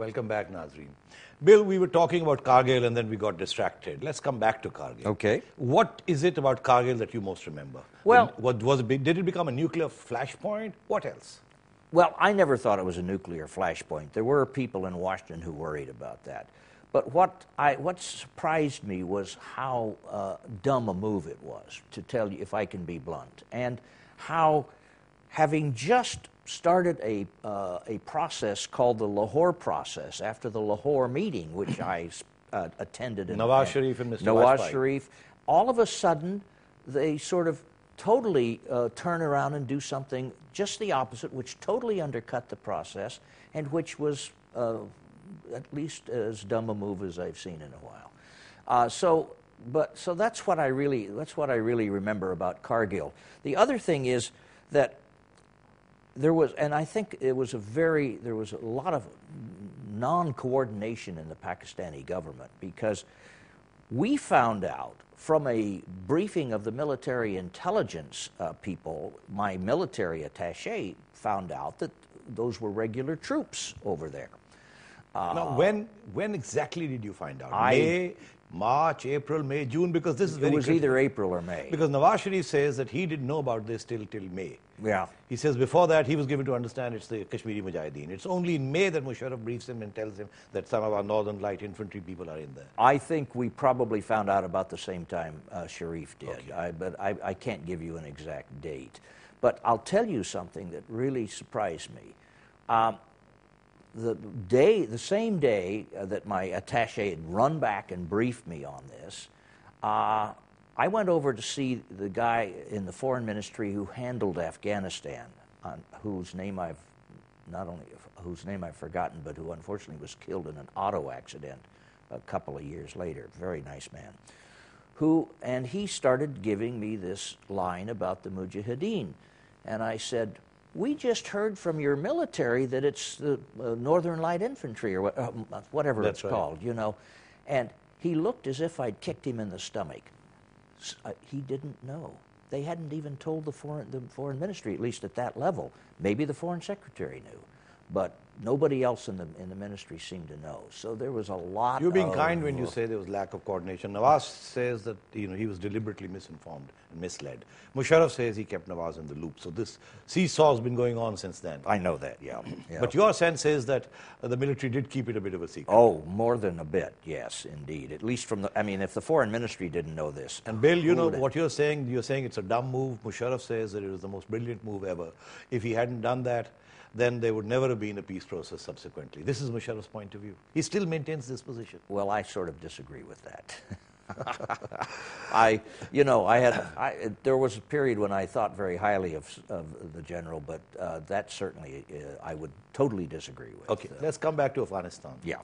Welcome back, Nazreen. Bill, we were talking about Kargil and then we got distracted. Let's come back to Kargil. Okay. What is it about Kargil that you most remember? Well, did it become a nuclear flashpoint? What else? Well, I never thought it was a nuclear flashpoint. There were people in Washington who worried about that. But what surprised me was how dumb a move it was, to tell you, if I can be blunt, and how, having just started a process called the Lahore process after the Lahore meeting, which I attended. Nawaz Sharif and Mr. Nawaz Vajpayee. Sharif. All of a sudden, they sort of totally turn around and do something just the opposite, which totally undercut the process, and which was at least as dumb a move as I've seen in a while. So that's what I really remember about Kargil. The other thing is that there was a lot of non-coordination in the Pakistani government, because we found out from a briefing of the military intelligence people, my military attaché found out that those were regular troops over there. Now, when exactly did you find out? May, March, April, May, June? Because this is very critical. Either April or May. Because Nawaz Sharif says that he didn't know about this till May. Yeah. He says before that he was given to understand it's the Kashmiri Mujahideen. It's only in May that Musharraf briefs him and tells him that some of our Northern Light Infantry people are in there. I think we probably found out about the same time Sharif did, Okay. but I can't give you an exact date. But I'll tell you something that really surprised me. The same day that my attaché had run back and briefed me on this, I went over to see the guy in the foreign ministry who handled Afghanistan, whose name I've forgotten, but who unfortunately was killed in an auto accident a couple of years later. Very nice man. And he started giving me this line about the Mujahideen, and I said, "We just heard from your military that it's the Northern Light Infantry, or whatever That's it's called, you know." And he looked as if I'd kicked him in the stomach. He didn't know. They hadn't even told the foreign ministry, at least at that level. Maybe the foreign secretary knew, but nobody else in the ministry seemed to know. So there was a lot. You're being kind when you say there was lack of coordination. Nawaz says that he was deliberately misinformed and misled. Musharraf says he kept Nawaz in the loop. So this seesaw has been going on since then. I know that, yeah. But your sense is that the military did keep it a bit of a secret. Oh, more than a bit, yes, indeed. At least if the foreign ministry didn't know this. And Bill, you know what you're saying it's a dumb move. Musharraf says that it was the most brilliant move ever. If he hadn't done that, then there would never have been a peace process subsequently. This is Musharraf's point of view. He still maintains this position. Well, I sort of disagree with that. There was a period when I thought very highly of the general, but that certainly I would totally disagree with. Okay, let's come back to Afghanistan. Yeah.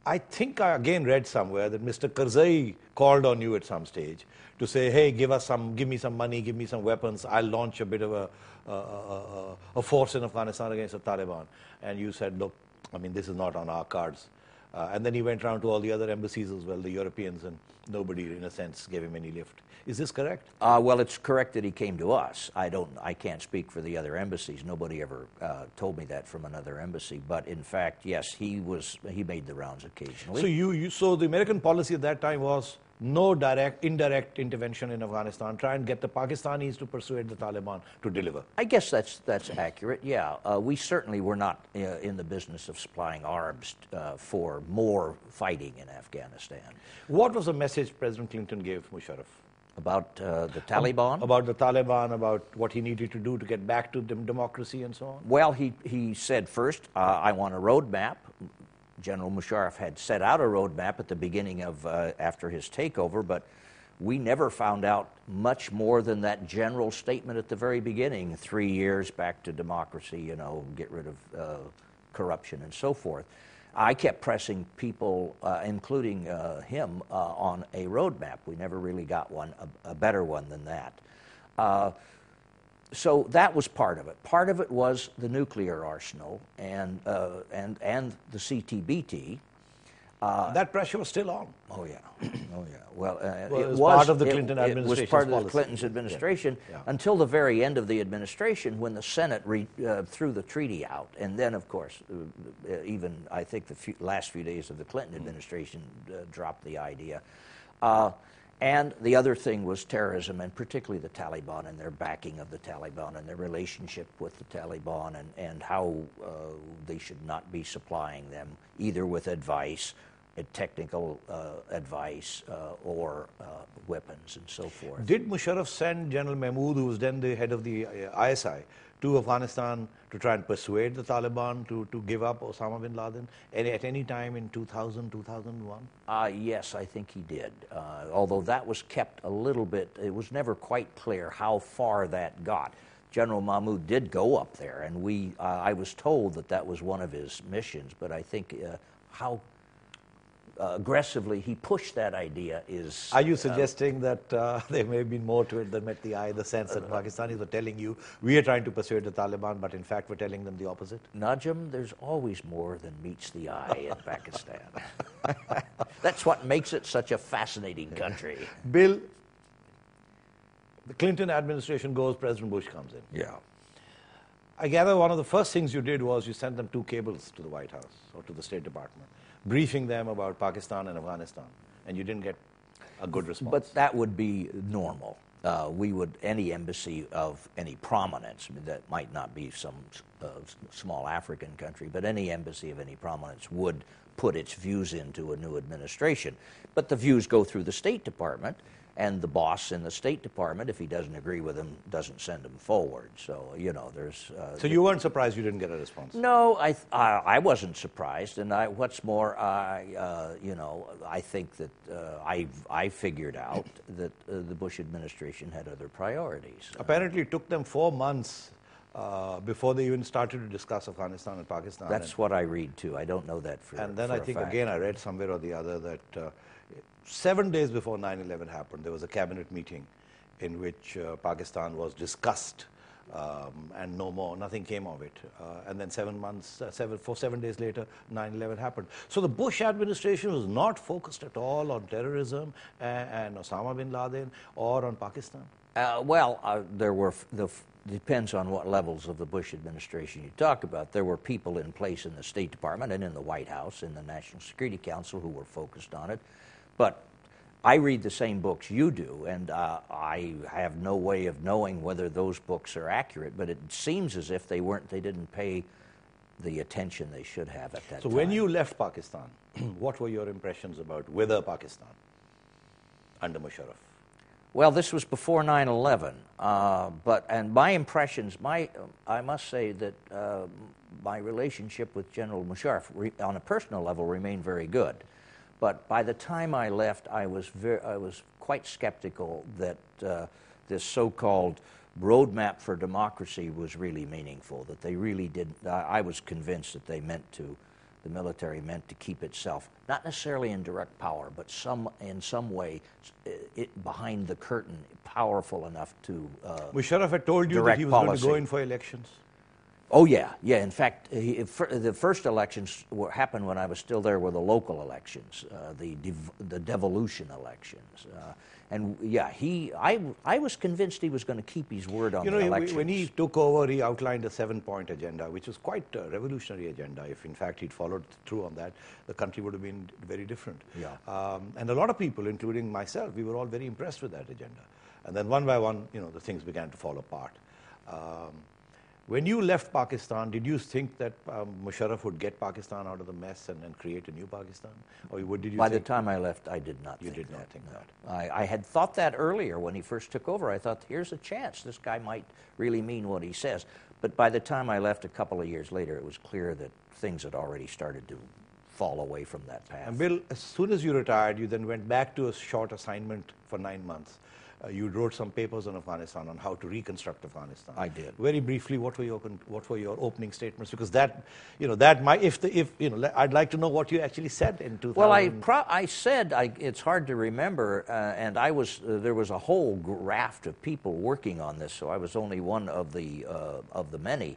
I think I again read somewhere that Mr. Karzai called on you at some stage to say, "Hey, give me some money, give me some weapons. I'll launch a bit of a force in Afghanistan against the Taliban." And you said, "Look, this is not on our cards." And then he went around to all the other embassies as well, the Europeans, and nobody, in a sense, gave him any lift. Is this correct? Well, it's correct that he came to us. I can't speak for the other embassies. Nobody ever told me that from another embassy. But in fact, yes, he made the rounds occasionally. So the American policy at that time was no indirect intervention in Afghanistan. Try and get the Pakistanis to persuade the Taliban to deliver. I guess that's accurate. Yeah, we certainly were not in the business of supplying arms for more fighting in Afghanistan. What was the message President Clinton gave Musharraf? About the Taliban? About the Taliban, about what he needed to do to get back to democracy and so on? Well, he said first, I want a roadmap. General Musharraf had set out a roadmap at the beginning of, after his takeover, but we never found out much more than that general statement at the very beginning, 3 years back to democracy, get rid of corruption and so forth. I kept pressing people, including him, on a roadmap. We never really got one, a better one than that. So that was part of it. Part of it was the nuclear arsenal and the CTBT. That pressure was still on. Oh yeah, oh yeah. Well, it was part of the Clinton It was administration's part of the policy. Clinton's administration Yeah. until the very end of the administration, when the Senate threw the treaty out, and then, of course, even I think the last few days of the Clinton administration dropped the idea. And the other thing was terrorism, and particularly the Taliban and their backing of the Taliban and their relationship with the Taliban, and how they should not be supplying them either with advice, technical advice, or weapons and so forth. Did Musharraf send General Mahmood, who was then the head of the ISI, to Afghanistan to try and persuade the Taliban to give up Osama bin Laden at any time in 2000, 2001? Yes, I think he did. Although that was kept a little bit, it was never quite clear how far that got. General Mahmoud did go up there, and I was told that that was one of his missions, but I think how aggressively he pushed that idea is... Are you suggesting that there may have been more to it than met the eye, the sense that Pakistanis were telling you, we are trying to persuade the Taliban, but in fact we're telling them the opposite? Najam, there's always more than meets the eye in Pakistan. That's what makes it such a fascinating country. Bill, the Clinton administration goes, President Bush comes in. Yeah. I gather one of the first things you did was you sent them 2 cables to the White House or to the State Department, briefing them about Pakistan and Afghanistan, and you didn't get a good response. But that would be normal. Any embassy of any prominence, that might not be some small African country, but any embassy of any prominence would put its views into a new administration. But the views go through the State Department, and the boss in the State Department, if he doesn't agree with them, doesn't send them forward. So, there's... So you weren't surprised you didn't get a response? No, I wasn't surprised, and what's more, I think that I figured out that the Bush administration had other priorities. Apparently it took them 4 months before they even started to discuss Afghanistan and Pakistan. That's what I read, too. I don't know that for And then for I a think, fact. again, I read somewhere or the other that 7 days before 9/11 happened, there was a cabinet meeting in which Pakistan was discussed, and no more, nothing came of it. And then 7 days later, 9/11 happened. So the Bush administration was not focused at all on terrorism and Osama bin Laden or on Pakistan. There were depends on what levels of the Bush administration you talk about. There were people in place in the State Department and in the White House, in the National Security Council, who were focused on it. But I read the same books you do, and I have no way of knowing whether those books are accurate, but it seems as if they didn't pay the attention they should have at that time. So when you left Pakistan, what were your impressions about whether Pakistan under Musharraf? Well, this was before 9/11, and my impressions, I must say that my relationship with General Musharraf, on a personal level, remained very good. But by the time I left, I was quite skeptical that this so-called roadmap for democracy was really meaningful. That they really did. I was convinced that the military meant to keep itself not necessarily in direct power, but in some way, behind the curtain, powerful enough to. Musharraf had told you that he was going to go in for elections. Oh, yeah. In fact, the first elections happened when I was still there, were the local elections, the devolution elections. I was convinced he was going to keep his word on the elections. When he took over, he outlined a 7-point agenda, which was quite a revolutionary agenda. If, in fact, he'd followed through on that, the country would have been very different. Yeah. And a lot of people, including myself, we were all very impressed with that agenda. And then one by one, the things began to fall apart. When you left Pakistan, did you think that Musharraf would get Pakistan out of the mess and create a new Pakistan? Or did you By the time I left, I did not think that. You did not think that? I had thought that earlier when he first took over. I thought, here's a chance. This guy might really mean what he says. But by the time I left a couple of years later, it was clear that things had already started to fall away from that path. And Bill, as soon as you retired, you then went back to a short assignment for 9 months. You wrote some papers on Afghanistan, on how to reconstruct Afghanistan. I did. Very briefly, what were your opening statements? Because I'd like to know what you actually said in 2000. Well, I said it's hard to remember, and there was a whole raft of people working on this, so I was only one of the many.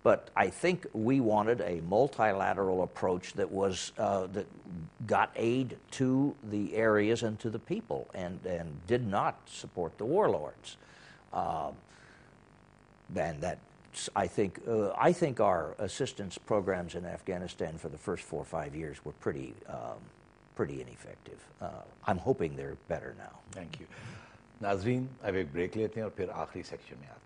But I think we wanted a multilateral approach that was that got aid to the areas and to the people, and did not support the warlords. And that I think our assistance programs in Afghanistan for the first 4 or 5 years were pretty ineffective. I'm hoping they're better now. Thank you. नाज़रीन, अब एक break लेते हैं और फिर आखिरी section में आते हैं.